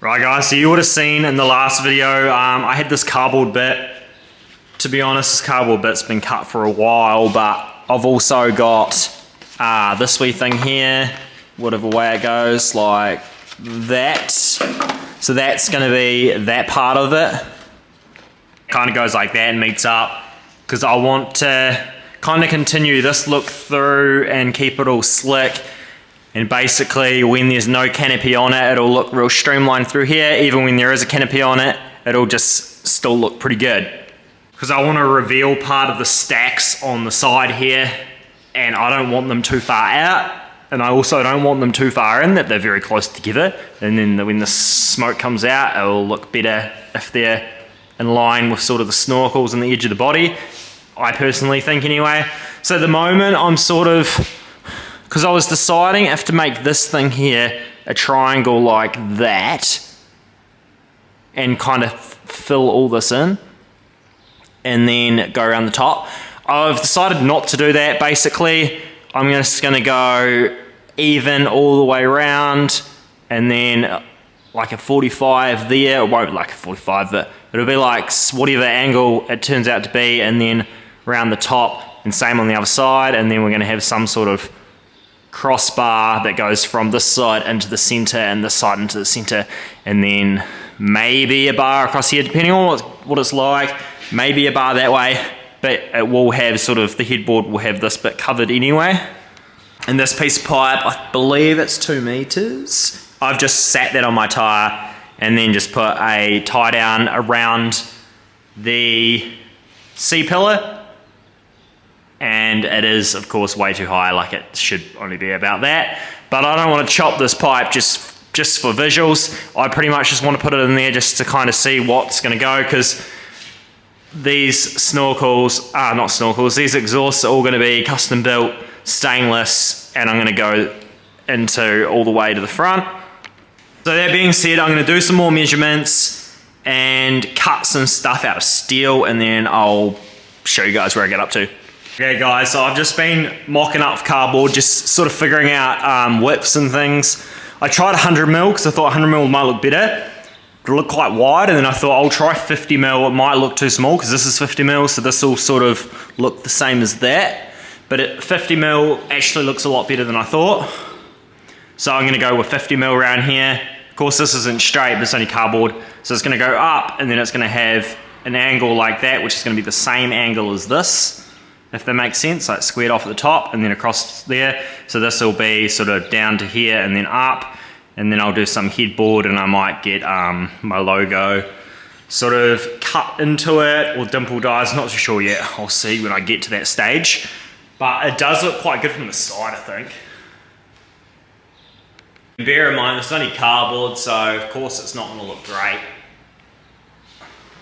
Right guys, so you would have seen in the last video, I had this cardboard bit. To be honest, this cardboard bit's been cut for a while, but I've also got this wee thing here, whatever way it goes, like that. So that's gonna be that part of it. Kind of goes like that and meets up, because I want to kind of continue this look through and keep it all slick. And basically, when there's no canopy on it, it'll look real streamlined through here. Even when there is a canopy on it, it'll just still look pretty good. Because I want to reveal part of the stacks on the side here, and I don't want them too far out. And I also don't want them too far in, that they're very close together. And then when the smoke comes out, it'll look better if they're in line with sort of the snorkels and the edge of the body. I personally think anyway. So at the moment, I'm sort of, because I was deciding if to make this thing here a triangle like that and kind of fill all this in and then go around the top. I've decided not to do that. Basically, I'm just going to go even all the way around and then like a 45 there. It won't be like a 45, but it'll be like whatever angle it turns out to be, and then around the top, and same on the other side. And then we're going to have some sort of crossbar that goes from this side into the center and this side into the center, and then maybe a bar across here depending on what it's like, maybe a bar that way, but it will have sort of, the headboard will have this bit covered anyway. And this piece of pipe, I believe it's 2 meters. I've just sat that on my tire and then just put a tie down around the C-pillar. And it is, of course, way too high, like it should only be about that. But I don't want to chop this pipe just for visuals. I pretty much just want to put it in there just to kind of see what's going to go, because these snorkels, not snorkels, these exhausts are all going to be custom built, stainless, and I'm going to go into all the way to the front. So that being said, I'm going to do some more measurements and cut some stuff out of steel, and then I'll show you guys where I get up to. Okay guys, so I've just been mocking up cardboard, just sort of figuring out widths and things. I tried 100mm because I thought 100mm might look better. It'll look quite wide, and then I thought I'll try 50mm. It might look too small because this is 50mm, so this will sort of look the same as that. But 50mm actually looks a lot better than I thought. So I'm gonna go with 50mm around here. Of course this isn't straight, but it's only cardboard. So it's gonna go up, and then it's gonna have an angle like that, which is gonna be the same angle as this, if that makes sense, like squared off at the top and then across there. So this will be sort of down to here and then up, and then I'll do some headboard, and I might get my logo sort of cut into it, or dimple dyes, not too sure yet. I'll see when I get to that stage. But it does look quite good from the side, I think. Bear in mind, it's only cardboard, so of course it's not gonna look great.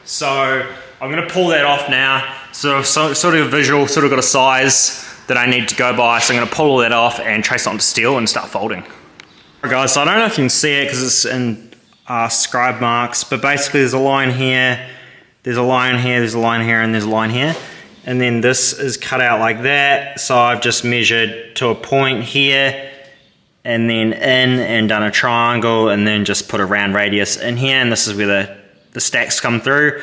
So I'm gonna pull that off now. So sort of visual, sort of got a size that I need to go by. So I'm gonna pull all that off and trace it onto steel and start folding. Alright guys, so I don't know if you can see it because it's in scribe marks, but basically there's a line here, there's a line here, there's a line here, and there's a line here. And then this is cut out like that. So I've just measured to a point here, and then in and done a triangle, and then just put a round radius in here, and this is where the stacks come through.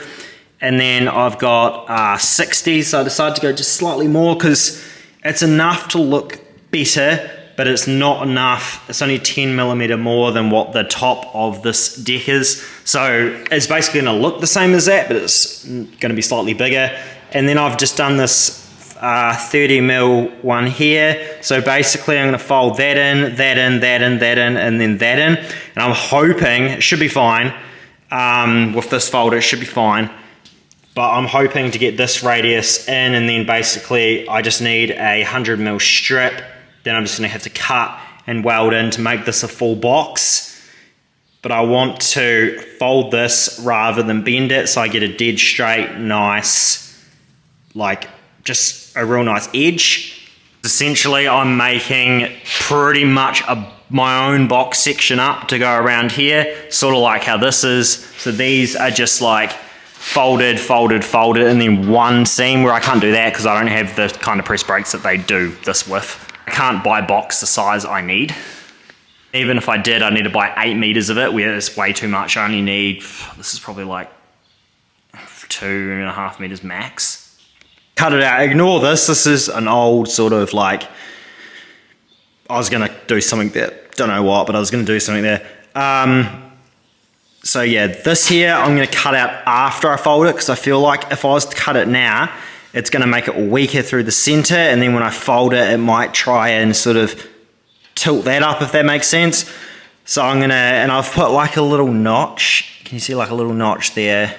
And then I've got 60, so I decided to go just slightly more because it's enough to look better, but it's not enough. It's only 10mm more than what the top of this deck is. So it's basically gonna look the same as that, but it's gonna be slightly bigger. And then I've just done this 30mm one here. So basically I'm gonna fold that in, that in, that in, that in, and then that in. And I'm hoping it should be fine. With this folder, it should be fine. But I'm hoping to get this radius in, and then basically I just need a 100mm strip. Then I'm just gonna have to cut and weld in to make this a full box. But I want to fold this rather than bend it, so I get a dead straight, nice, like just a real nice edge. Essentially I'm making pretty much my own box section up to go around here, sort of like how this is. So these are just like folded, folded, folded, and then one seam, where I can't do that because I don't have the kind of press brakes that they do this with. I can't buy box the size I need. Even if I did, I'd need to buy 8 meters of it, where it's way too much. I only need, this is probably like 2.5 meters max. Cut it out, ignore this. This is an old sort of like, I was gonna do something there, don't know what, but I was gonna do something there. So yeah, this here, I'm gonna cut out after I fold it, because I feel like if I was to cut it now, it's gonna make it weaker through the center, and then when I fold it, it might try and sort of tilt that up, if that makes sense. So I'm gonna, and I've put like a little notch. Can you see like a little notch there?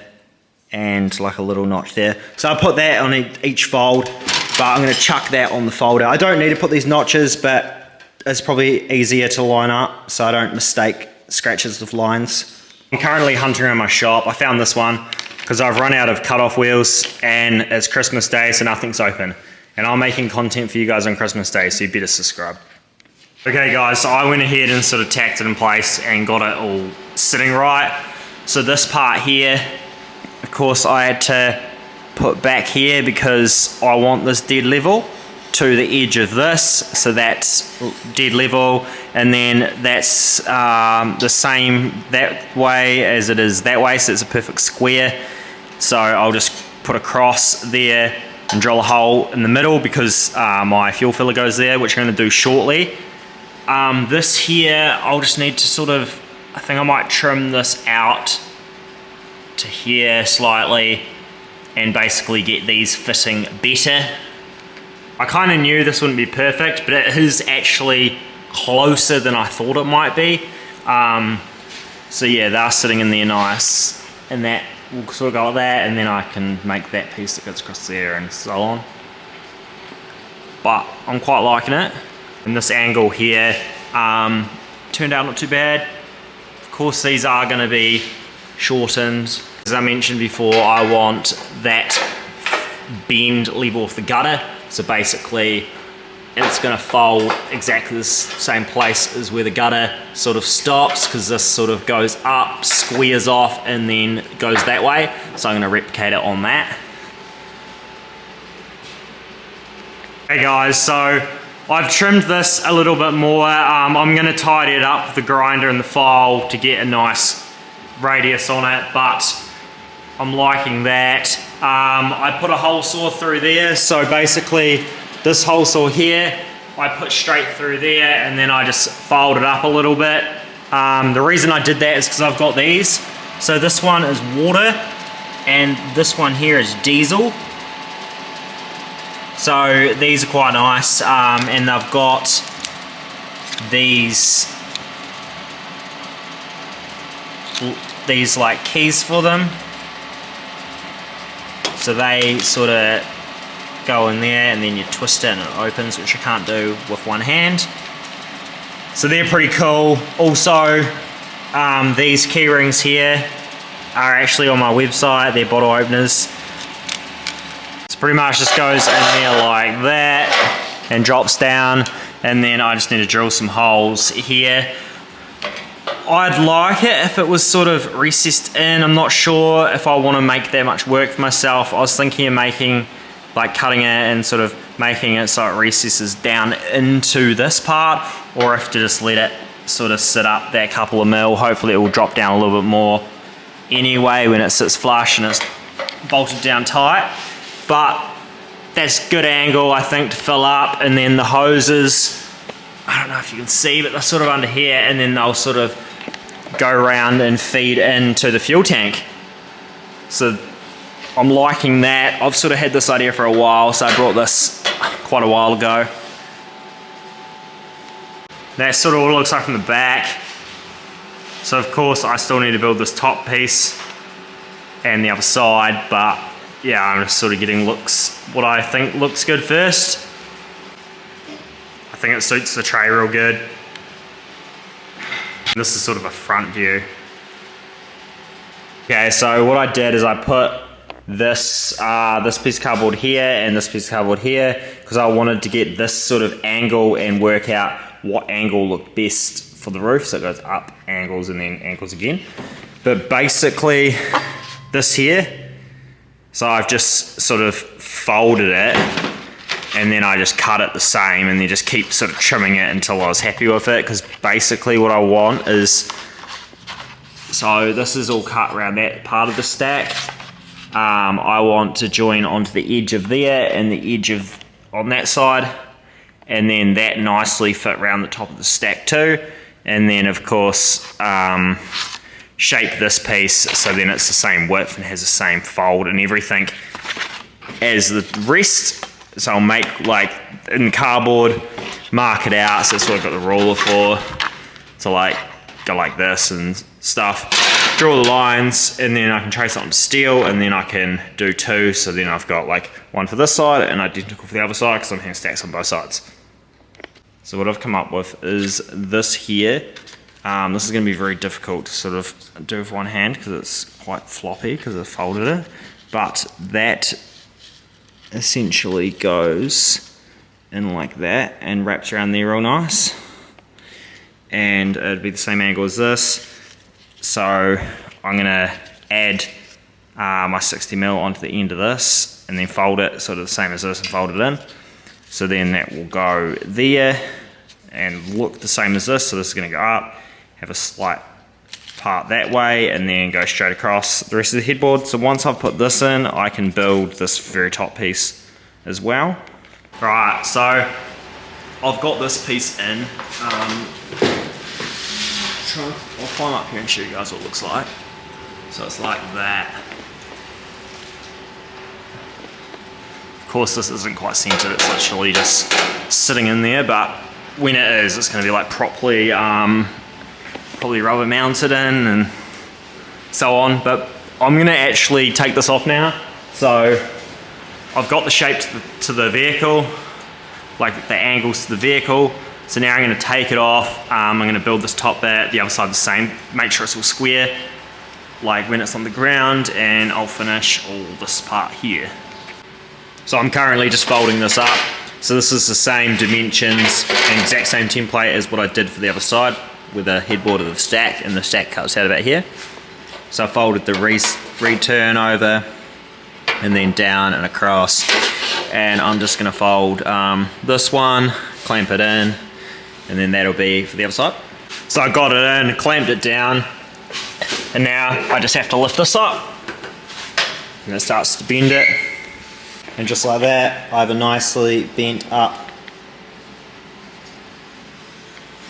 And like a little notch there. So I'll put that on each fold, but I'm gonna chuck that on the folder. I don't need to put these notches, but it's probably easier to line up so I don't mistake scratches with lines. I'm currently hunting around my shop. I found this one because I've run out of cut-off wheels and it's Christmas Day, so nothing's open. And I'm making content for you guys on Christmas Day, so you better subscribe. Okay guys, so I went ahead and sort of tacked it in place and got it all sitting right. So this part here, of course I had to put back here because I want this dead level to the edge of this, so that's dead level, and then that's the same that way as it is that way, so it's a perfect square. So I'll just put a cross there and drill a hole in the middle because my fuel filler goes there, which I'm going to do shortly. This here, I'll just need to sort of, I think I might trim this out to here slightly and basically get these fitting better. I kind of knew this wouldn't be perfect, but it is actually closer than I thought it might be. So yeah, they're sitting in there nice, and that will sort of go like that, and then I can make that piece that goes across there and so on. But I'm quite liking it. And this angle here turned out not too bad. Of course, these are going to be shortened. As I mentioned before, I want that bend level off the gutter. So basically, it's going to fold exactly the same place as where the gutter sort of stops, because this sort of goes up, squares off, and then goes that way. So I'm going to replicate it on that. Hey guys, so I've trimmed this a little bit more. I'm going to tidy it up with the grinder and the file to get a nice radius on it, but I'm liking that. I put a hole saw through there, so basically this hole saw here, I put straight through there, and then I just filed it up a little bit. The reason I did that is because I've got these. So this one is water, and this one here is diesel. So these are quite nice, and they've got these like keys for them. So they sort of go in there, and then you twist it and it opens, which you can't do with one hand. So they're pretty cool. Also, these key rings here are actually on my website. They're bottle openers. So pretty much just goes in there like that and drops down, and then I just need to drill some holes here. I'd like it if it was sort of recessed in. I'm not sure if I want to make that much work for myself. I was thinking of making, like cutting it and sort of making it so it recesses down into this part, or if to just let it sort of sit up that couple of mil. Hopefully it will drop down a little bit more anyway when it sits flush and it's bolted down tight. But that's good angle, I think, to fill up. And then the hoses, I don't know if you can see, but they're sort of under here, and then they'll sort of go around and feed into the fuel tank. So I'm liking that. I've sort of had this idea for a while, so I brought this quite a while ago. That's sort of what it looks like from the back. So of course I still need to build this top piece and the other side, but yeah, I'm just sort of getting what I think looks good first. I think it suits the tray real good. This is sort of a front view. Okay, so what I did is I put this piece of cardboard here and this piece of cardboard here, because I wanted to get this sort of angle and work out what angle looked best for the roof. So it goes up, angles, and then angles again. But basically this here, so I've just sort of folded it and then I just cut it the same, and then just keep sort of trimming it until I was happy with it, because basically what I want is, so this is all cut around that part of the stack. I want to join onto the edge of there and the edge of on that side, and then that nicely fit around the top of the stack too, and then of course shape this piece so then it's the same width and has the same fold and everything as the rest. So I'll make, like, in cardboard, mark it out, so that's what I've got the ruler for, to like go like this and stuff, draw the lines, and then I can trace it onto steel, and then I can do two, so then I've got like one for this side and identical for the other side, because I'm having stacks on both sides. So what I've come up with is this here. This is going to be very difficult to sort of do with one hand because it's quite floppy because I folded it, but that essentially goes in like that and wraps around there real nice, and it'd be the same angle as this. So I'm going to add my 60mm onto the end of this and then fold it sort of the same as this and fold it in. So then that will go there and look the same as this. So this is going to go up, have a slight part that way, and then go straight across the rest of the headboard. So once I've put this in, I can build this very top piece as well. Right, so I've got this piece in. I'll climb up here and show you guys what it looks like. So it's like that. Of course this isn't quite centered, it's literally just sitting in there, but when it is, it's going to be like properly probably rubber mounted in and so on. But I'm going to actually take this off now. So I've got the shape to the vehicle, like the angles to the vehicle. So now I'm going to take it off. I'm going to build this top bit, the other side the same, make sure it's all square like when it's on the ground, and I'll finish all this part here. So I'm currently just folding this up. So this is the same dimensions and exact same template as what I did for the other side with the headboard of the stack, and the stack cuts out about here. So I folded the return over and then down and across, and I'm just going to fold this one, clamp it in, and then that'll be for the other side. So I got it in, clamped it down, and now I just have to lift this up and it starts to bend it, and just like that I have a nicely bent up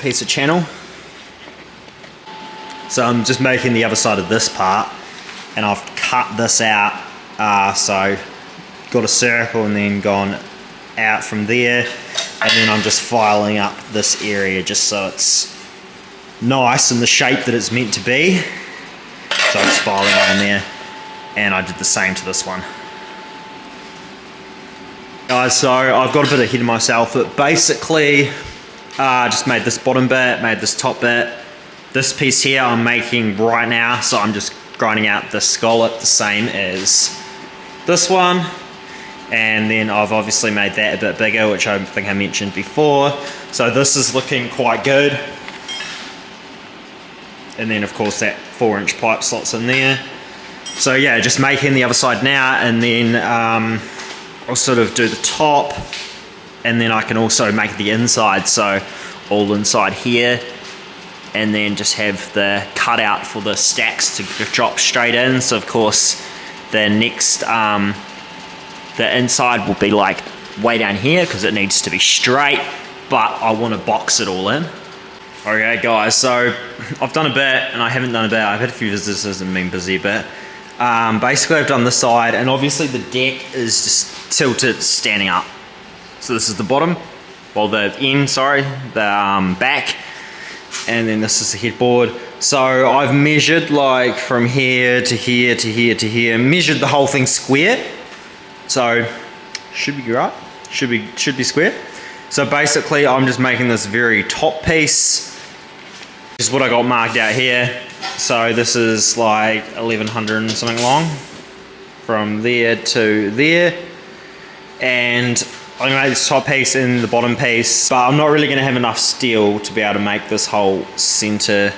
piece of channel. So I'm just making the other side of this part, and I've cut this out, so got a circle and then gone out from there, and then I'm just filing up this area just so it's nice in the shape that it's meant to be. So I'm just filing on there, and I did the same to this one. Guys, so I've got a bit ahead of myself, but basically just made this bottom bit, made this top bit. This piece here I'm making right now, so I'm just grinding out the scallop the same as this one, and then I've obviously made that a bit bigger, which I think I mentioned before. So this is looking quite good, and then of course that 4-inch pipe slots in there. So yeah, just making the other side now, and then I'll sort of do the top, and then I can also make the inside, so all inside here, and then just have the cutout for the stacks to drop straight in. So of course the next the inside will be like way down here because it needs to be straight, but I want to box it all in. Okay guys, so I've done a bit and I haven't done a bit. I've had a few visitors and been busy a bit. Basically I've done this side, and obviously the deck is just tilted standing up. So this is the bottom, well the end, sorry, the back, and then this is the headboard. So I've measured like from here to here to here to here, measured the whole thing square. So should be right, should be square. So basically I'm just making this very top piece. This is what I got marked out here. So this is like 1100 and something long from there to there, and I'm going to make this top piece and the bottom piece, but I'm not really going to have enough steel to be able to make this whole center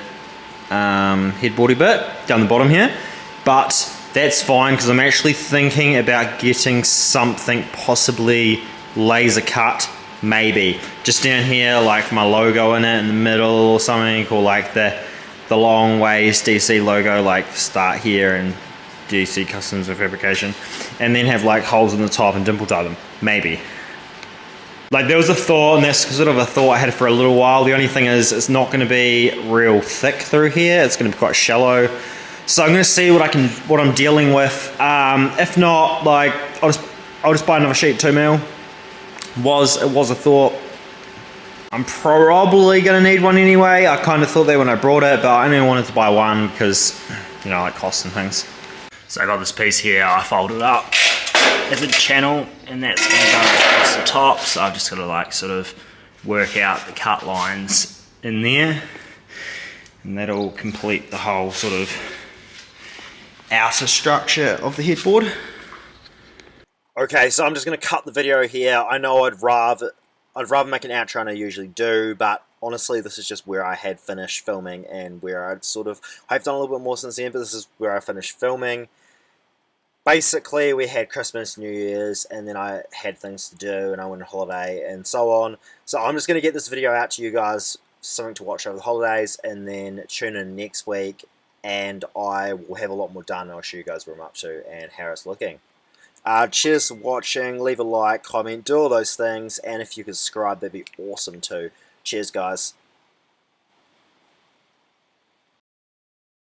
headboardy bit down the bottom here, but that's fine because I'm actually thinking about getting something possibly laser cut, maybe. Just down here, like my logo in it in the middle or something, or like the long ways DC logo, like start here and DC Customs and Fabrication, and then have like holes in the top and dimple dye them, maybe. Like there was a thought, and that's sort of a thought I had for a little while. The only thing is it's not going to be real thick through here. It's going to be quite shallow. So I'm going to see what I'm dealing with. If not, like I'll just buy another sheet 2mm. It was a thought. I'm probably going to need one anyway. I kind of thought that when I brought it, but I only wanted to buy one because, you know, like costs and things. So I got this piece here, I folded up as a channel, and that's going to go across the top. So I've just got to like sort of work out the cut lines in there, and that'll complete the whole sort of outer structure of the headboard. Okay, so I'm just going to cut the video here. I know I'd rather make an outro than I usually do, but honestly this is just where I had finished filming and where I've done a little bit more since then, but this is where I finished filming. Basically we had Christmas, New Year's, and then I had things to do and I went on holiday and so on. So I'm just going to get this video out to you guys, something to watch over the holidays, and then tune in next week and I will have a lot more done. I'll show you guys where I'm up to and how it's looking. Cheers for watching, leave a like, comment, do all those things, and if you could subscribe that'd be awesome too. Cheers guys.